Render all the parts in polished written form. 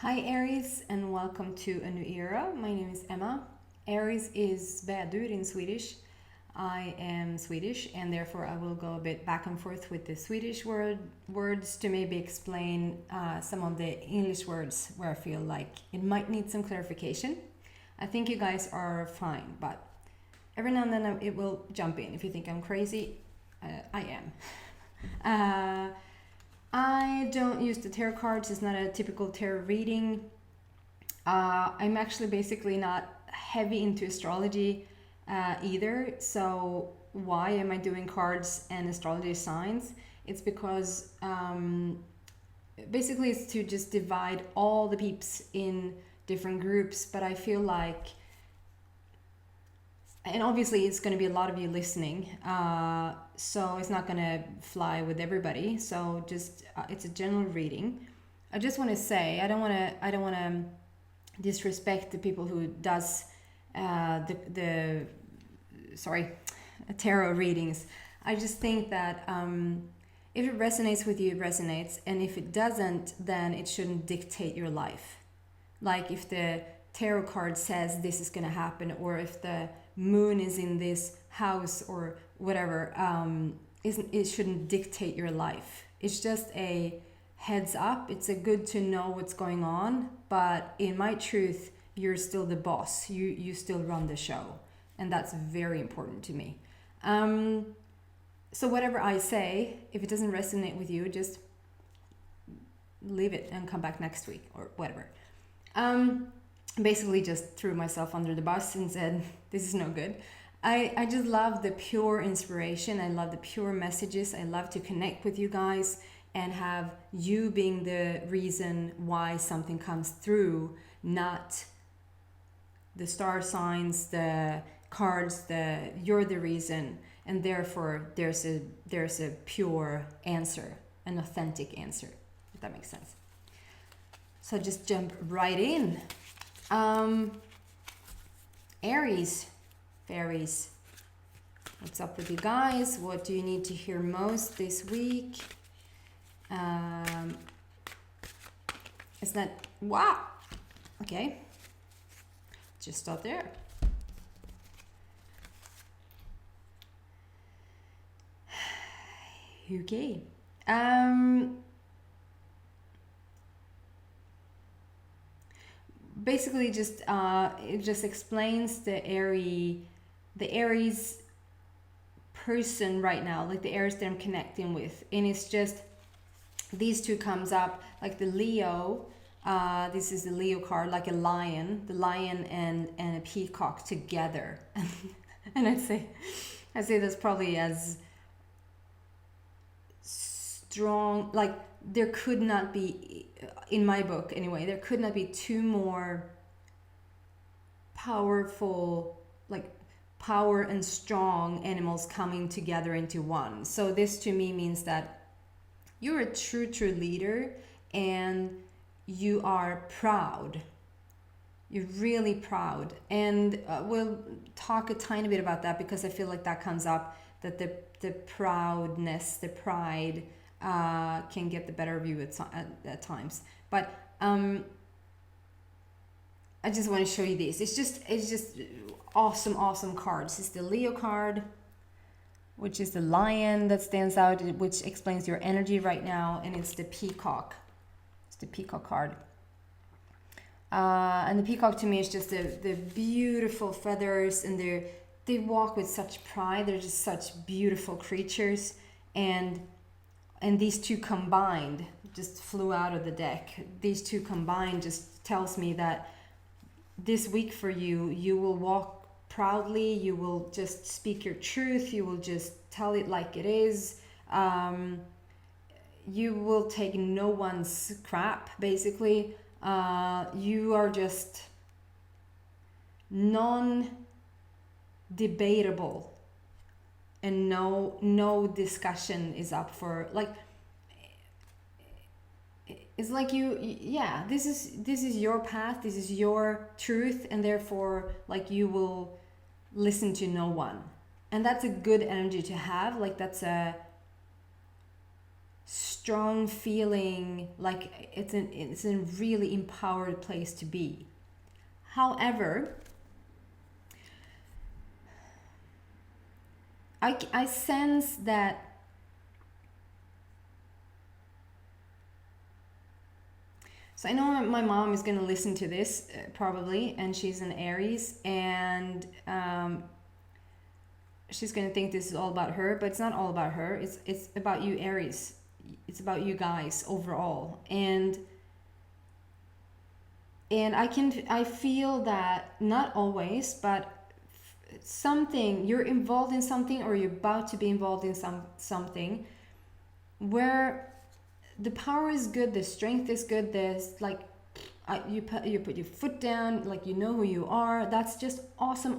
Hi Aries, and welcome to a new era. My name is Emma. Aries is Vädur in Swedish. I am Swedish, and therefore I will go a bit back and forth with the Swedish words to maybe explain some of the English words where I feel like it might need some clarification. I think you guys are fine, but every now and then it will jump in. If you think I'm crazy, I am. I don't use the tarot cards. It's not a typical tarot reading. I'm actually basically not heavy into astrology either. So why am I doing cards and astrology signs? It's because basically it's to just divide all the peeps in different groups. But I feel like, and obviously it's going to be a lot of you listening, so it's not going to fly with everybody. So just it's a general reading. I just want to say I don't want to disrespect the people who does the tarot readings. I just think that if it resonates with you, it resonates, and if it doesn't, then it shouldn't dictate your life. Like if the tarot card says this is going to happen, or if the moon is in this house or whatever, it shouldn't dictate your life. It's just a heads up. It's a good to know what's going on, but in my truth, you're still the boss. You still run the show, and that's very important to me. So whatever I say, if it doesn't resonate with you, just leave it and come back next week or whatever. Basically just threw myself under the bus and said, this is no good. I just love the pure inspiration. I love the pure messages. I love to connect with you guys and have you being the reason why something comes through, not the star signs, the cards, you're the reason. And therefore there's a pure answer, an authentic answer, if that makes sense. So just jump right in. Aries, fairies, what's up with you guys? What do you need to hear most this week? Is that wow? Okay, just stop there. Okay. Basically just it just explains the Aries person right now, like the Aries that I'm connecting with, and it's just these two comes up, like the Leo. This is the Leo card, like the lion and a peacock together. And I'd say that's probably as strong, like there could not be, in my book anyway, there could not be two more powerful, like power and strong animals coming together into one. So this to me means that you're a true leader, and you are proud. You're really proud, and we'll talk a tiny bit about that, because I feel like that comes up, that the proudness, the pride can get the better of you at times. But I just want to show you this. It's just awesome cards. It's the Leo card, which is the lion that stands out, which explains your energy right now, and it's the peacock. It's the peacock card. And the peacock to me is just the beautiful feathers, and they walk with such pride. They're just such beautiful creatures, and these two combined just flew out of the deck. These two combined just tells me that this week for you, you will walk proudly. You will just speak your truth. You will just tell it like it is. You will take no one's crap, basically. You are just non-debatable, and no discussion is up for, like, it's like this is your path, this is your truth, and therefore like you will listen to no one. And that's a good energy to have. Like that's a strong feeling, like it's a really empowered place to be. However, I sense that so I know my mom is going to listen to this probably, and she's an Aries, and she's going to think this is all about her, but it's not all about her. It's about you, Aries. It's about you guys overall. And I feel that not always, but something, you're involved in something, or you're about to be involved in something where the power is good, the strength is good, there's like you put your foot down, like you know who you are. That's just awesome.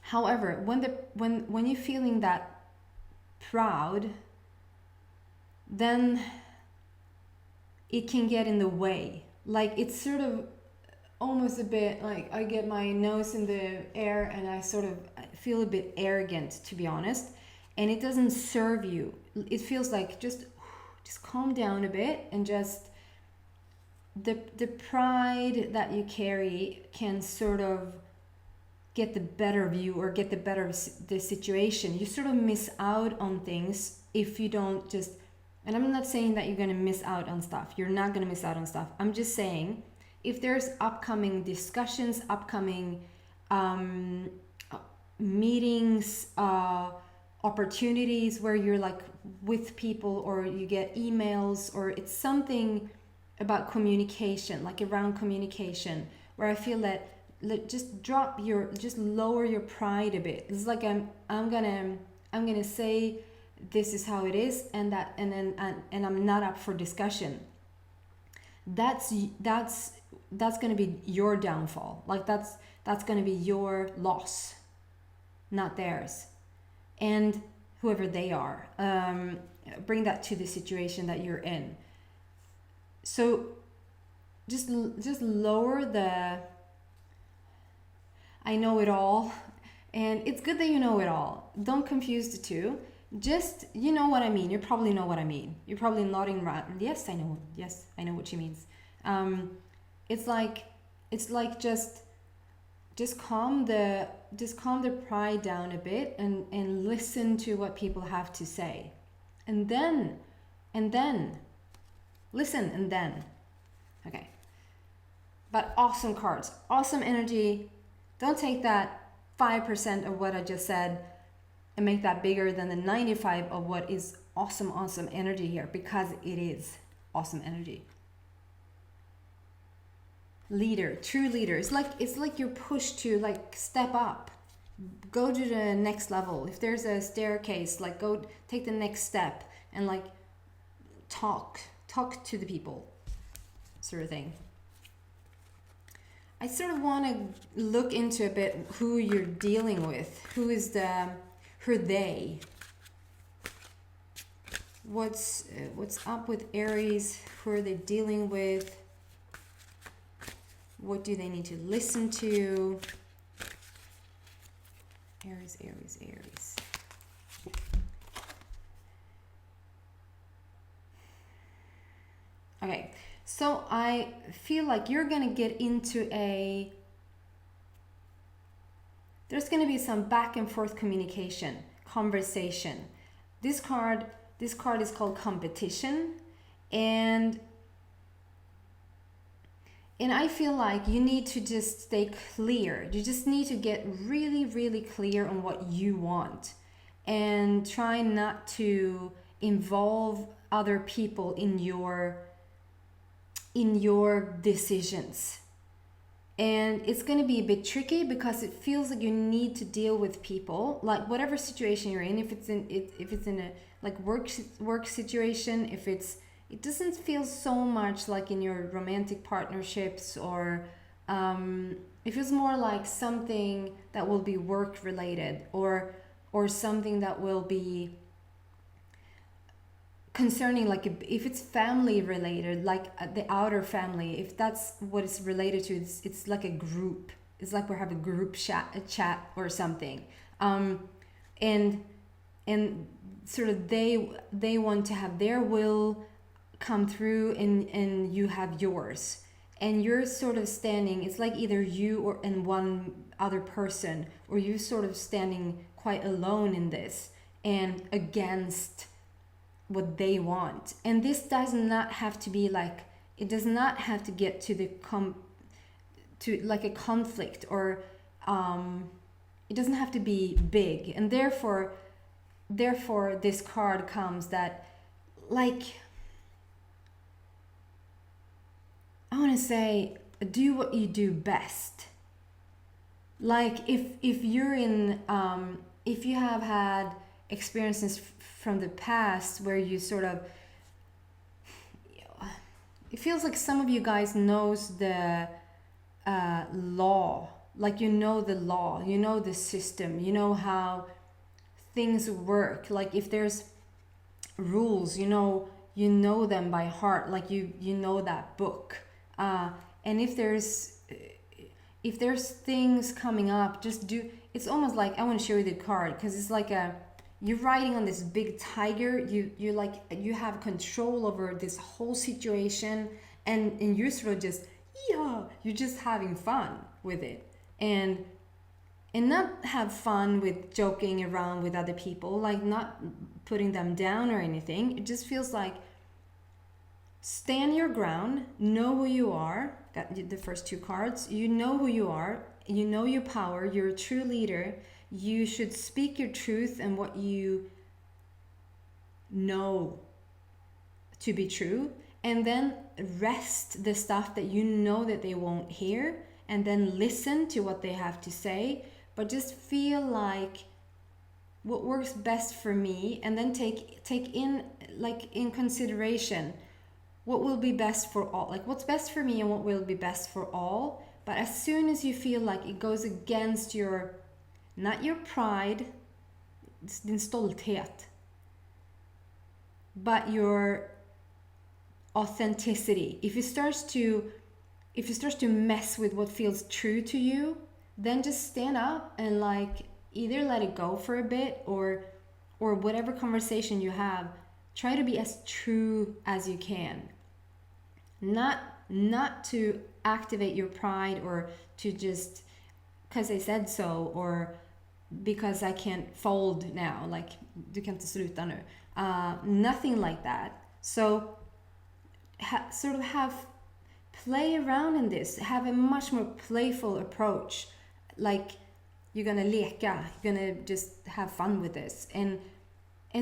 However, when you're feeling that proud, then it can get in the way. Like it's sort of almost a bit like I get my nose in the air and I feel a bit arrogant, to be honest, and it doesn't serve you. It feels like just calm down a bit, and just the pride that you carry can sort of get the better of you, or get the better of the situation. You sort of miss out on things if you don't just, and I'm not saying that you're going to miss out on stuff. You're not going to miss out on stuff. I'm just saying, if there's upcoming discussions, upcoming meetings, opportunities where you're like with people, or you get emails, or it's something about communication, like around communication, where I feel that just lower your pride a bit. It's like I'm gonna say this is how it is, and I'm not up for discussion. That's gonna be your downfall. Like that's gonna be your loss, not theirs. And whoever they are, bring that to the situation that you're in. So just lower the I know it all, and it's good that you know it all. Don't confuse the two. Just, you know what I mean. You probably know what I mean. You're probably nodding around. Yes, I know. Yes, I know what she means. It's like just calm the pride down a bit, and listen to what people have to say, and then listen, and then okay. But awesome cards, awesome energy. Don't take that 5% of what I just said and make that bigger than the 95 of what is awesome energy here, because it is awesome energy. Leader, true leader. It's like you're pushed to like step up, go to the next level. If there's a staircase, like go take the next step, and like talk to the people, sort of thing. I sort of want to look into a bit who you're dealing with. Who are they? What's up with Aries? Who are they dealing with? What do they need to listen to? Aries. Okay, so I feel like you're gonna get into there's gonna be some back and forth communication, conversation. This card is called competition, and I feel like you need to just stay clear. You just need to get really, really clear on what you want, and try not to involve other people in your decisions. And it's going to be a bit tricky, because it feels like you need to deal with people, like whatever situation you're in. If it's in a like work situation, it doesn't feel so much like in your romantic partnerships, or it feels more like something that will be work related, or something that will be concerning, like if it's family related, like the outer family, if that's what it's related to, it's like a group. It's like we have a group chat or something, and and sort of they want to have their will come through, and you have yours, and you're sort of standing, it's like either you or and one other person, or you're sort of standing quite alone in this and against what they want. And this does not have to be like, it does not have to get to the to like a conflict, or it doesn't have to be big. And therefore this card comes that, like, I want to say, do what you do best. Like if you're in if you have had experiences from the past where you sort of, it feels like some of you guys knows the law, like you know the law, you know the system, you know how things work. Like if there's rules, you know them by heart, like you know that book. And if there's things coming up, just do. It's almost like, I want to show you the card because it's like you're riding on this big tiger. You like, you have control over this whole situation, and you're sort of just, yeah, you're just having fun with it, and not have fun with joking around with other people, like not putting them down or anything. It just feels like, stand your ground, know who you are. Got the first two cards. You know who you are, you know your power, you're a true leader. You should speak your truth and what you know to be true, and then rest the stuff that you know that they won't hear, and then listen to what they have to say, but just feel like what works best for me, and then take in, like, in consideration what will be best for all, like what's best for me and what will be best for all. But as soon as you feel like it goes against your, not your pride, din stolthet, but your authenticity, if it starts to mess with what feels true to you, then just stand up and, like, either let it go for a bit, or whatever conversation you have, try to be as true as you can. Not to activate your pride, or to just because I said so, or because I can't fold now, like du kan inte sluta nu. Nothing like that. So sort of play around in this, have a much more playful approach, like you're gonna leka, you're gonna just have fun with this, and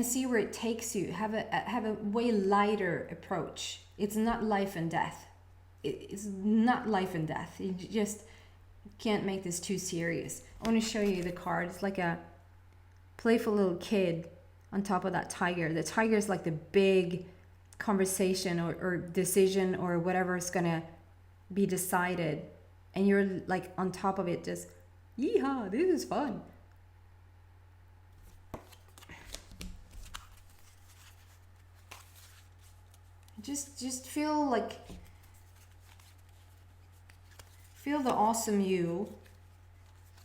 see where it takes you. Have a way lighter approach. It's not life and death. It's not life and death. You just can't make this too serious. I want to show you the card. It's like a playful little kid on top of that tiger. The tiger is like the big conversation or decision or whatever is gonna be decided, and you're like on top of it, just yeehaw, this is fun. Just feel the awesome you,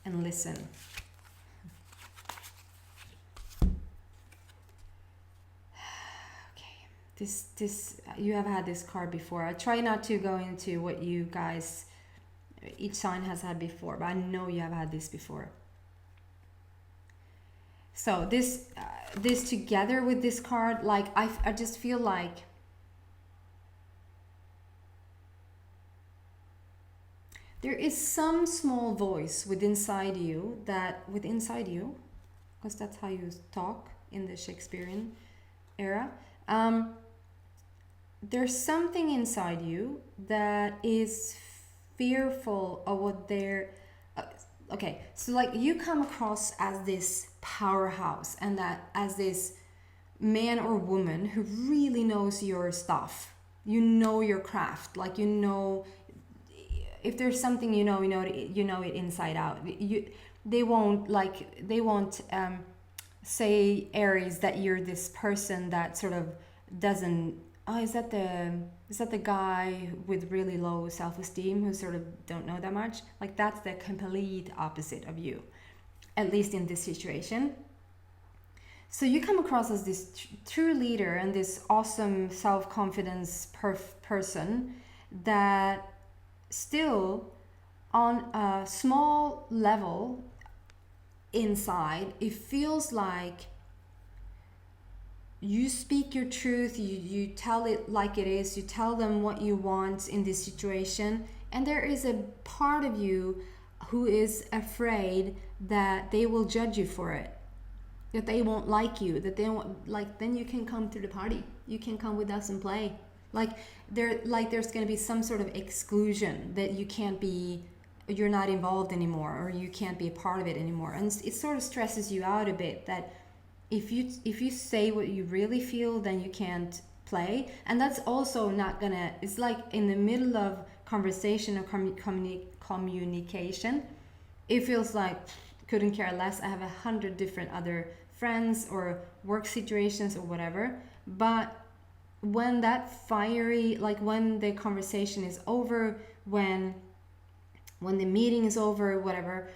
and listen. This you have had this card before. I try not to go into what you guys, each sign has had before, but I know you have had this before. So this together with this card, like I just feel like there is some small voice within you, because that's how you talk in the Shakespearean era. There's something inside you that is fearful of what they're... okay, so like you come across as this powerhouse, and that as this man or woman who really knows your stuff. You know your craft, like you know... if there's something you know it inside out. They won't say, Aries, that you're this person that sort of doesn't... is that the guy with really low self-esteem who sort of don't know that much? Like that's the complete opposite of you, at least in this situation. So you come across as this true leader and this awesome self-confidence person that still on a small level inside, it feels like you speak your truth, you tell it like it is, you tell them what you want in this situation, and there is a part of you who is afraid that they will judge you for it, that they won't like you, that they won't like, then you can come to the party, you can come with us and play. There's going to be some sort of exclusion that you can't be, you're not involved anymore, or you can't be a part of it anymore, and it sort of stresses you out a bit that if you say what you really feel, then you can't play. And that's also not gonna, it's like in the middle of conversation or communication, it feels like couldn't care less, I have 100 different other friends or work situations or whatever. But when that fiery, like when the conversation is over, when the meeting is over, whatever,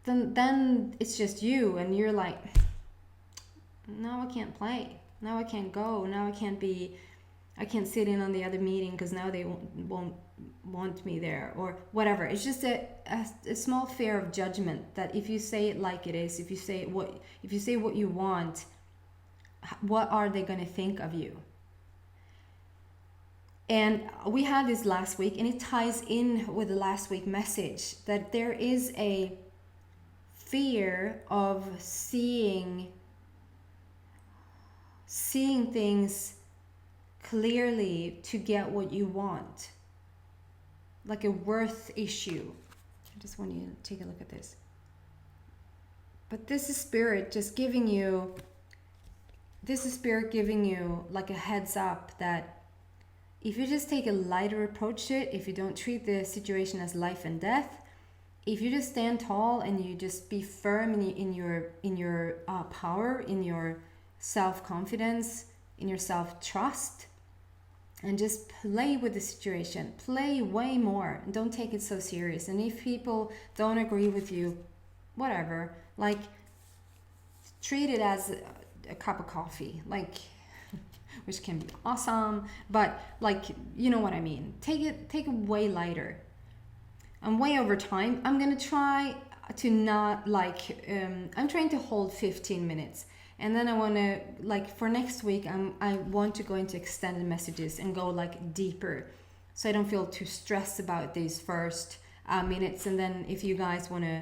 then it's just you, and you're like, now I can't play, now I can't go, now I can't sit in on the other meeting because now they won't want me there, or whatever. It's just a small fear of judgment, that if you say it like it is, if you say what you want, what are they going to think of you? And we had this last week, and it ties in with the last week message, that there is a fear of seeing things clearly to get what you want, like a worth issue. I just want you to take a look at this. But this is spirit just giving you, like a heads up that if you just take a lighter approach to it, if you don't treat the situation as life and death, if you just stand tall and you just be firm in your power, in your self-confidence, in your self-trust, and just play with the situation, play way more, and don't take it so serious. And if people don't agree with you, whatever, like treat it as a cup of coffee, like, which can be awesome, but like, you know what I mean. Take it way lighter. And way over time, I'm gonna try to not I'm trying to hold 15 minutes. And then I wanna, like for next week, I want to go into extended messages and go like deeper. So I don't feel too stressed about these first minutes. And then if you guys wanna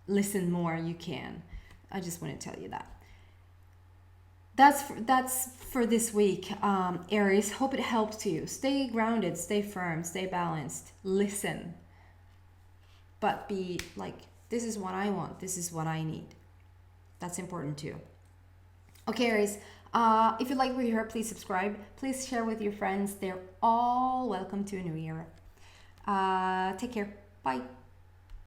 listen more, you can. I just wanna tell you that. That's for this week, Aries. Hope it helps you. Stay grounded, stay firm, stay balanced. Listen, but be like, this is what I want. This is what I need. That's important too. Okay, Aries. If you like what you heard, please subscribe. Please share with your friends. They're all welcome to a new era. Take care. Bye.